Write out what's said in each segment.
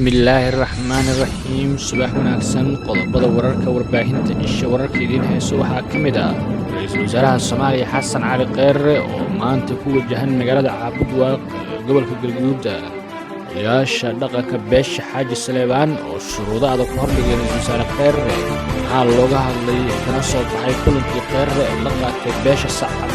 Bismillahirrahmanirrahiim. Subax wanaagsan. Qodobada wararka warbaahinta isha wararka idiin hayso waxaa ka mid ah Ra'iisul Wasaaraha Soomaaliya Xasan Cali Kheyre oo maanta ku wajahan magaalada Caabudwaaq ee gobolka Galgaduud. Odayaasha dhaqanka beesha Xaaji Saleebaan oo shuruudo adag ku hordhigay Ra'iisul Wasaare Kheyre waxaa looga hadlay kana soo baxay kulankii Kheyre ee la qaatay beesha Sacad.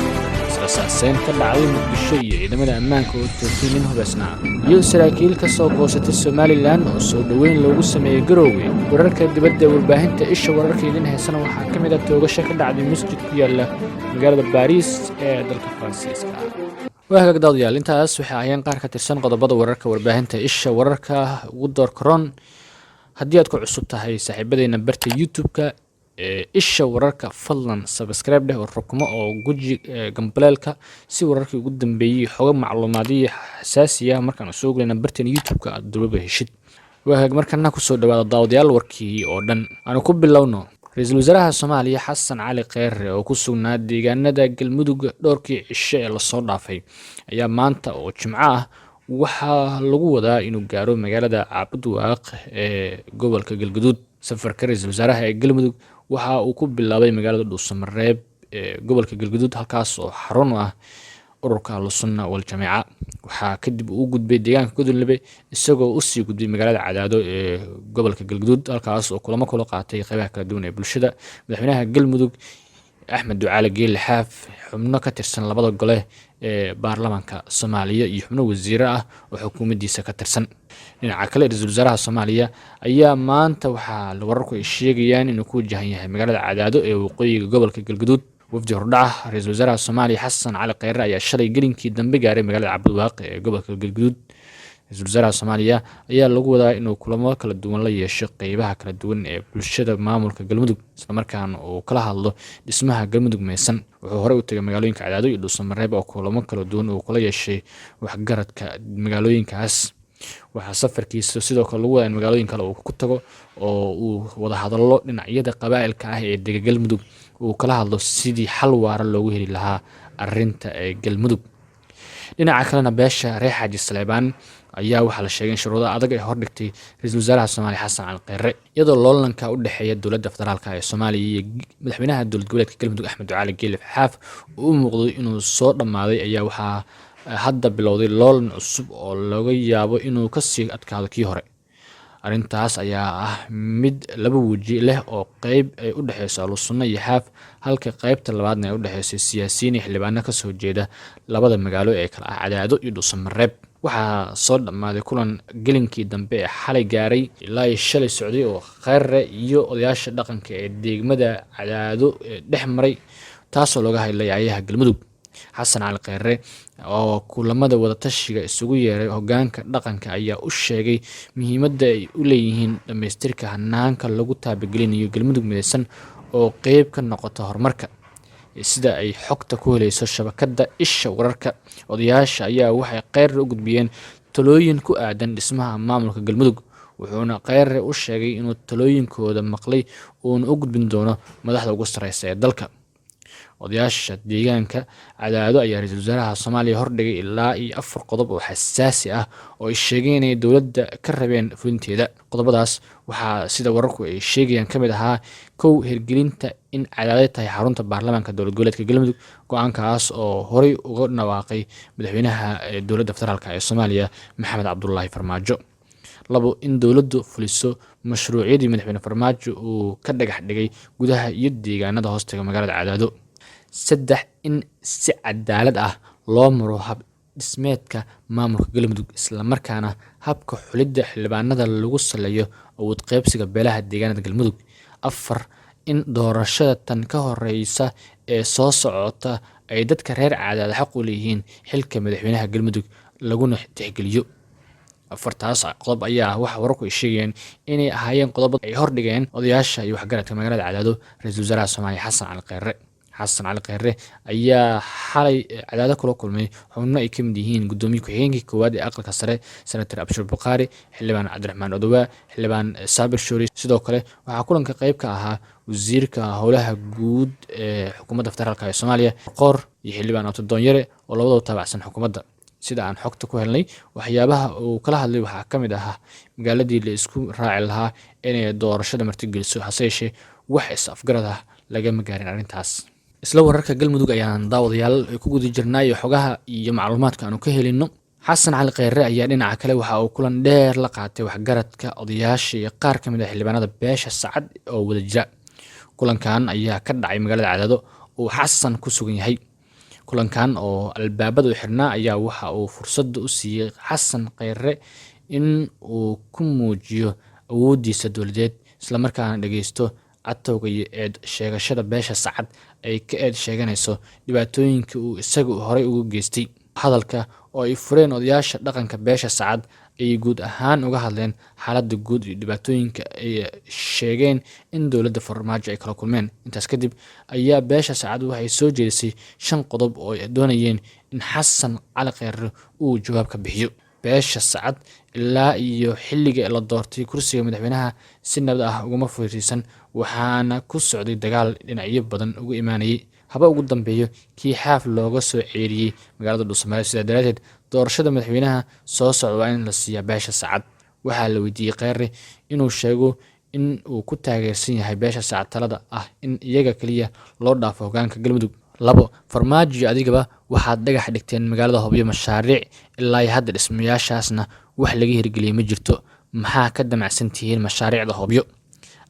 Rasaaseyn ka dhacday Muqdisho iyo ciidamada ammaanka oo toogtay nin hubaysnaa iyo saraakiil ka soo goosatay Somaliland oo soo dhoweyn loogu sameeyay Garowe. Wararka dibadda ee warbaahinta isha wararka idiin haysana waxaa ka mid ah toogasho ka dhacday masjid ku yaala magaalada Paris ee dalka Faransiiska. Waaga daawadayaal, intaas waxay ayaan qaar ka tirsan qodobada wararka warbaahinta isha wararka ugu door karoon. Haddii aad ku cusub tahay saaxiibadeena barta YouTube-ka isha wararka, fadlan subscribe dheh oo rukumo oo guji gambaleelka si wararkii ugu dambeeyay xogo macluumaadyo xasaasi ah markaan soo galina barteen YouTube-ka aad dulba heshid. Waaga markana ku soo dhawaada daawadayaal warkii oo dhan. Aan ku bilowno. Ra'iisul Wasaaraha Soomaaliya Xasan Cali Kheyre oo ku sugnaa deegaanada Galmudug dhowrkii cisho ee la soo dhaafay ayaa maanta oo Jimco ah waxaa lagu wadaa inuu gaaro magaalada Caabudwaaq ee gobolka Galgaduud. Safarka Ra'iisul Wasaaraha ee Galmudug waxa uu ku bilaabay magaalada Dhuusamareeb ee gobolka Galgaduud, halkaas oo xarun u ah ururka Ahlusunna wal Jameeca. Waxaa kadib uu gudbay deegaanka Gudulebe isagoo u sii gudbay magaalada Cadaado ee gobolka Galgaduud, halkaas oo kulamo kula qaatay qaybaha kala duwan ee bulshada. Madaxweynaha Galmudug Axmed Ducaale Geelle Xaaf, xubno ka tirsan labada gole ee baarlamaanka Soomaaliya iyo xubno wasiir ah oo xukuumaddiisa ka tirsan. Dhinaca kale, Ra'iisul Wasaaraha Soomaaliya ayaa maanta waxaa wararku ay sheegayaan inuu ku wajahan yahay magaalada Cadaado ee waqooyiga gobolka Galgaduud. Wafdi hordhaca Ra'iisul Wasaaraha Soomaaliya Xasan Cali Kheyre ayaa shalay gelinkii dambe gaaray magaalada Caabudwaaq ee gobolka Galgaduud. Ra'iisul Wasaaraha Soomaaliya ayaa lagu wadaa inuu kulamo kala duwan la yeesho qaybaha kala duwan ee bulshada maamulka Galmudug, isla markaana uu kala hadlo dhismaha Galmudug meesan. Wuxuu hore u tagay magaalooyinka Cadaado iyo Dhuusamareeb oo kulamo kala duwan uu kula yeeshay waxgaradka magaalooyinkaas. Waxaa safarkiisa sidoo kale lagu wadaa in magaalooyin kale uu ku tago oo uu wada hadallo dhinacyada qabaa'ilka ah ee dega Galmudug uu kala hadlo sidii xal waara loogu heli lahaa arrinta ee Galmudug. Dhinaca kalena beesha reer Xaaji Saleebaan ayaa waxaa la sheegay in shuruudo adag ay hordhigtay Ra'iisul Wasaaraha Soomaaliya Xasan Cali Kheyre, iyadoo loolanka u dhexeeya dowladda federaalka ee Soomaaliya iyo madaxweynaha dowlad goboleedka Galmudug Axmed Ducaale Geelle Xaaf uu muuqday inuu soo dhamaaday. Ayaa waxaa hadda bilowday loolan cusub oo laga yaabo inuu ka sii adkaado kii hore. Arrintaas ayaa ah mid laba waji leh oo qayb ay u dhaxayso Ahlusunna iyo Xaaf, halka qaybta labaadna ay u dhaxayso siyaasiyiin iyo xildhibaano ka soo jeeda labada magaalo ee kala ah Cadaado iyo Dhuusamareeb. Waxaa soo dhamaaday kulan gelinkii dambe ee xalay gaaray ilaa shalay socday oo Kheyre iyo odayaasha dhaqanka ee degmada Cadaado dhex maray, taasoo looga hadlay ayaha Galmudug. Xasan Cali Kheyre oo kulamada wada tashiga isugu yeeray hoggaanka dhaqanka ayaa u sheegay muhiimadda ay u leeyihiin dhamaystirka hanaanka lagu taabagelinayo Galmudug midaysan oo qayb ka noqota horumarka. Sida ay xogta ku helayso shabakadda isha wararka, odayaasha ayaa waxay Kheyre u gudbiyeen talooyin ku aadan dhismaha maamulka Galmudug, wuxuuna Kheyre u sheegay inuu talooyinkooda maqlay uuna u gudbin doono madaxda ugu sareysa ee dalka. Odayaasha deegaanka Cadaado ayaa Ra'iisul Wasaaraha Soomaaliya hordhigay ilaa 4 qodob oo xasaasi ah oo ay sheegeen inay dowladda ka rabeen fulinteeda. Qodobadaas waxaa sida wararku ay sheegayaan ka mid ahaa 1. Hirgelinta in Cadaado tahay xarunta baarlamaanka dowlad goboleedka Galmudug, go'aankaas oo horey uga dhawaaqay madaxweynaha dowladda federaalka ee Soomaaliya Maxamed Cabdullaahi Farmaajo. 2. In dowladdu fuliso mashruucyadii madaxweyne Farmaajo uu ka dhagax dhigay gudaha iyo deegaanada hoostaga magaalada Cadaado. 3. In si cadaalad ah loo maro hab dhismeedka maamulka Galmudug, isla markaana habka xulidda xildhibaanada lagu saleeyo awood qaybsiga beelaha deegaanada Galmudug. 4. In doorashada tan ka horeysa ee soo socota ay dadka reer Cadaado xaq u leeyihiin xilka madaxweynaha Galmudug laguna tixgeliyo. 4taas qodob ayaa waxa wararku ay sheegayaan inay ahaayeen qodobada ay hordhigeen odayaasha iyo waxgaradka magaalada Cadaado Ra'iisul Wasaaraha Soomaaliya Xasan Cali Kheyre. Xasan Cali Kheyre ayaa xalay Cadaado kula kulmay xubno ay ka mid yihiin gudoomiye ku-xigeenkii koowaad ee aqalka sare Senator Abshir Buqaari, xildhibaan Cabdiraxmaan Odowaa, xildhibaan Saabir Shoori. Sidoo kale waxaa kulanka qayb ka ahaa wasiirka howlaha guud ee xukuumadda federaalka ee Soomaaliya Qoor iyo xildhibaan Abdi Doonyare oo labadaba taabacsan xukuumadda. sida aan xogta ku helnay waxyaabaha uu kala hadlay waxaa ka mid ahaa magaaladii la isku raaci lahaa inay doorashada martigeliso, hase yeeshee wax is-afgarad ah lagama gaarin arrintaas. isla wararka galmudug ayaan daawadayaal ku guda jirnay xogaha iyo macluumaadka aanu ka helino. xasan cali kheyre ayaa dhinaca kale waxa uu kulan dheer la qaatay waxgaradka, odayaasha iyo qaar ka mid ah xildhibaanada beesha sacad oo wada jira. kulankan ayaa ka dhacay magaalada Cadaado oo xasan ku sugan yahay. kulankan oo albaabada u xirnaa ayaa waxa uu fursad u siiyay xasan kheyre in uu ku muujiyo awoodiisa dowladeed, isla markaana dhageysto cadowga iyo eed sheegashada beesha sacad ay ka eed sheeganayso dhibaatooyinkii uu isagu horey ugu geystay. hadalka oo ay fureen odayaasha dhaqanka beesha sacad ay guud ahaan uga hadleen xaaladda guud iyo dhibaatooyinka ay sheegeen in dowladda farmaajo ay kala kulmeen. intaas kadib ayaa beesha sacad waxay soo jeedisay 5 qodob oo ay doonayeen in xasan cali kheyre uu jawaab ka bixiyo. beesha sacad ilaa iyo xilliga la doortay kursiga madaxweynaha si nabad ah uguma fariisan, waxaana ku socday dagaal dhinacyo badan uga imaanayay, haba ugu dambeeyo kii xaaf looga soo ceeriyey magaalada Dhuusamareeb. sidaa daraadeed doorashada madaxweynaha soo socda waa in la siiyaa beesha sacad. waxaa la weydiiyey kheyre inuu sheego in uu ku taageersan yahay beesha sacad talada ah in iyaga kaliya loo dhaafo hogaanka galmudug. 2 farmaajo adigaba waxaad dhagax dhigteen magaalada Hobyo mashaariic ilaa hadda dhismayaashaasna wax laga hirgeliyay ma jirto, maxaa ka damacsan tihiin mashaariicda Hobyo?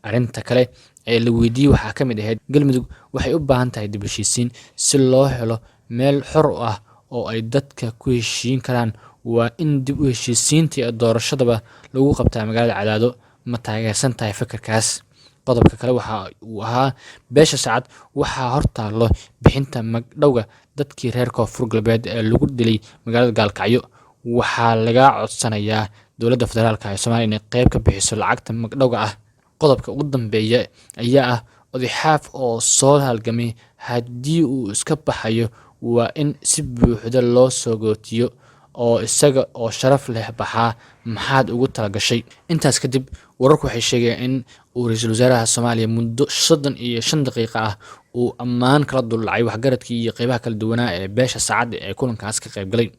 arrinta kale ee la weydiiyey waxaa ka mid ahayd galmudug waxay u baahan tahay dib u heshiisiin si loo helo meel xor ah oo ay dadka ku heshiin karaan. waa in dib u heshiisiinta iyo doorashadaba lagu qabtaa magaalada Cadaado. ma taageersan tahay fikirkaas? qodobka kale waxa uu ahaa beesha sacad waxaa hortaalo bixinta magdhowga dadkii reer Koonfur Galbeed ee lagu dilay magaalada Gaalkacyo. waxaa laga codsanayaa dowladda federaalka ee Soomaaliya inay qayb ka bixiso lacagta magdhowga ah. qodobka ugu dambeeya ayaa ah oday xaaf oo soo halgamay haddii uu iska baxayo waa in si buuxda loo soo gootiyo oo isaga oo sharaf leh baxaa. maxaad ugu talagashay? intaas kadib wararku waxay sheegayaan in uu ra'iisul wasaaraha Soomaaliya muddo 35 daqiiqo ah uu ammaan kala duldhacay waxgaradkii iyo qaybaha kala duwanaa ee beesha sacad ee kulankaas ka qayb galay,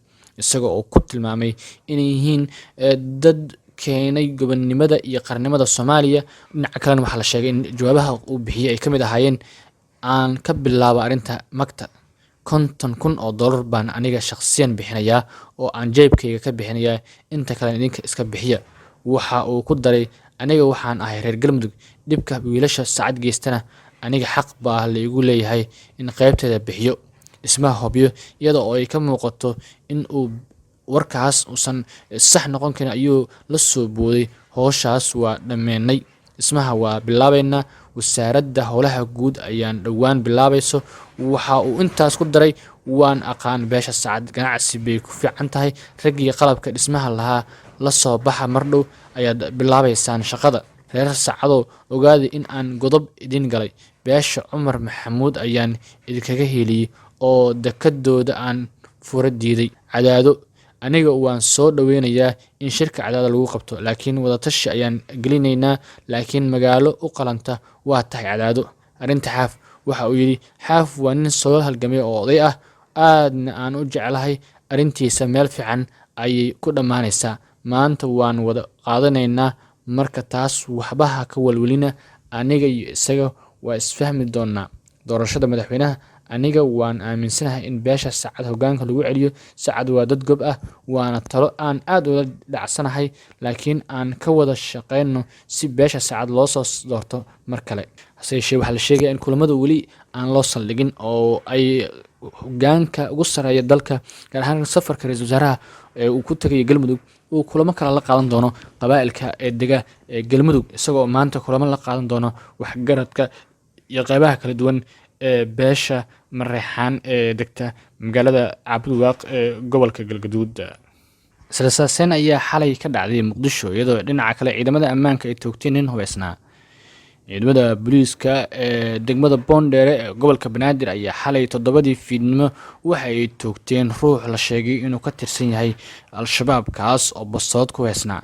isaga oo ku tilmaamay inay yihiin dad keenay gobonnimada iyo qarnimada Soomaaliya. dhinaca kalena waxaa la sheegay in jawaabaha uu bixiyay ay ka mid ahaayeen aan ka bilaabo arrinta magta $50,000 baan aniga shakhsiyan bixinayaa oo aan jeebkayga ka bixinayaa, inta kale idinka iska bixiya. waxa uu ku daray aniga waxaan ahay reer galmudug, dhibka wiilasha sacad geystana aniga xaq baa la igu leeyahay in qaybteeda bixiyo. dhismaha Hobyo iyada oo ay ka muuqato in uu warkaas uusan sax noqon karin ayuu la soo booday. howshaas waa dhammeynay, dhismaha waa bilaabeynaa, wasaaradda howlaha guud ayaan dhowaan bilaabayso. waxa uu intaas ku daray waan aqaan beesha sacad ganacsi bay ku fiican tahay, raggii qalabka dhismaha lahaa la soo baxa mardhow ayaad bilaabaysaan shaqada. reer sacadoo ogaaday in aan godob idin galay, beesha Cumar Maxamuud ayaan idinkaga heliyey oo dekadooda aan fura diiday. Cadaado aniga waan soo dhaweynayaa in shirka Cadaado lagu qabto, laakiin wadatashi ayaan gelinaynaa, laakiin magaalo u qalanta waa tahay Cadaado. arrinta xaaf waxa uu yidhi xaaf waa nin soo halgamay oo oday ah, aadna aan u jeclahay, arrintiisa meel fiican ayay ku dhammaanaysaa. maanta waan wada qaadanaynaa, marka taas waxbaha ka walwalina, aniga iyo isaga waa isfahmi doonaa. doorashada madaxweynaha aniga waan aaminsanahay in beesha sacad hogaanka lagu celiyo. sacad waa dad gob ah, waana talo aan aad ula dhacsanahay, laakiin aan ka wada shaqeyno si beesha sacad loo soo doorto mar kale. hase yeeshee waxaa la sheegaya in kulamada weli aan loo saldhigin oo ay hogaanka ugu sareeya dalka gaar ahaan safarka ra'iisul wasaaraha ee uu ku tagay galmudug uu kulamo kale la qaadan doono qabaa'ilka ee dega ee galmudug, isagoo maanta kulamo la qaadan doono waxgaradka iyo qaybaha kala duwan ee beesha Mareexaan ee degta magaalada Cabdiwaaq ee gobolka Galgaduud. Israa'iil ayaa xalay ka dhacday Muqdisho iyadoo dhinaca kale ciidamada ammaanka ay toogteen nin hubeysnaa. ciidamada booliiska ee degmada Boondere ee gobolka Banaadir ayaa xalay 7 fiidnimo waxa ay toogteen ruux la sheegay inuu ka tirsan yahay Al-Shabaab kaas oo bastood ku heesnaa.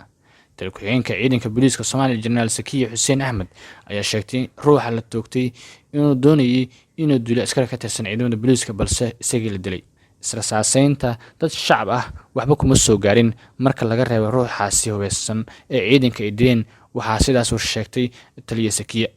Taliye-ku-xigeenka ciidanka booliiska Soomaaliya Jeneraal Sakiye Xuseen Axmed ayaa sheegtay ruuxa la toogtay inuu doonayay inuu dilo askari ka tirsan ciidamada booliiska balse isagii la dilay. israsaaseynta dad shacab ah waxba kuma soo gaarin marka laga reebo ruuxaasi hubeysan ee ciidanka ay dileen. waxaa sidaas u sheegtay taliye Sakiya.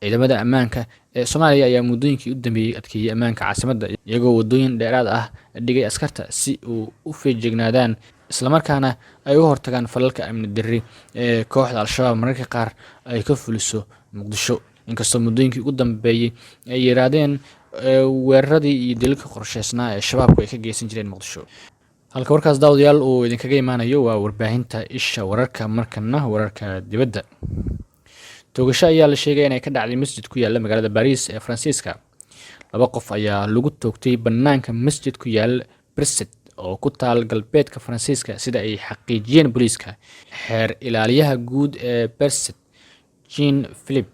ciidamada ammaanka ee Soomaaliya ayaa muddooyinkii u dambeeyay adkeeyay ammaanka caasimadda iyagoo wadooyin dheeraad ah dhigay askarta si uu u feejignaadaan isla markaana ay u hortagaan falalka amni darri ee kooxda Al-Shabaab mararka qaar ay ka fuliso Muqdisho. inkastoo muddooyinkii ugu dambeeyay ay yiraahdeen weeraradii iyo dilalka qorsheysnaa ee shabaabku ay ka geysan jireen Muqdisho. halka warkaas daawadayaal uu idinkaga imaanayo waa warbaahinta isha wararka. markana wararka dibadda. toogasho ayaa la sheegay inay ka dhacday masjid ku yaala magaalada Paris ee Faransiiska. 2 qof ayaa lagu toogtay banaanka masjid ku yaal Brexit oo ku taal galbeedka Faransiiska sida ay xaqiijiyeen booliiska. xeer ilaaliyaha guud ee Brexit Jean Philippe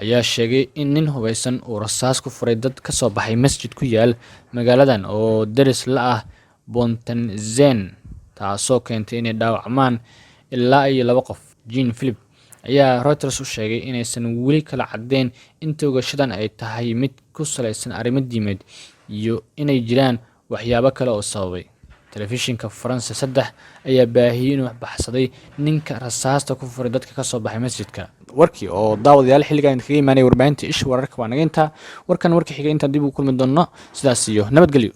ayaa sheegay in nin hubeysan uu rasaas ku furay dad ka soo baxay masjid ku yaal magaaladan oo daris la ah Bontenzen, taasoo keentay inay dhaawacmaan ilaa 2 qof. Jean Philippe ayaa Reuters u sheegay inaysan weli kala cadeyn in toogashadan ay tahay mid ku saleysan arrimo diimeed iyo inay jiraan waxyaabo kale oo sababay. telefishinka France 3 ayaa baahiyay inuu baxsaday ninka rasaasta ku furay dadka ka soo baxay masjidka. warkii oo daawadayaal xilligan kaga imaanay warbaahinta isha wararka waa naga intaa. warkan warka xiga inta dib u kulmi doono sidaas iyo nabadgelyo.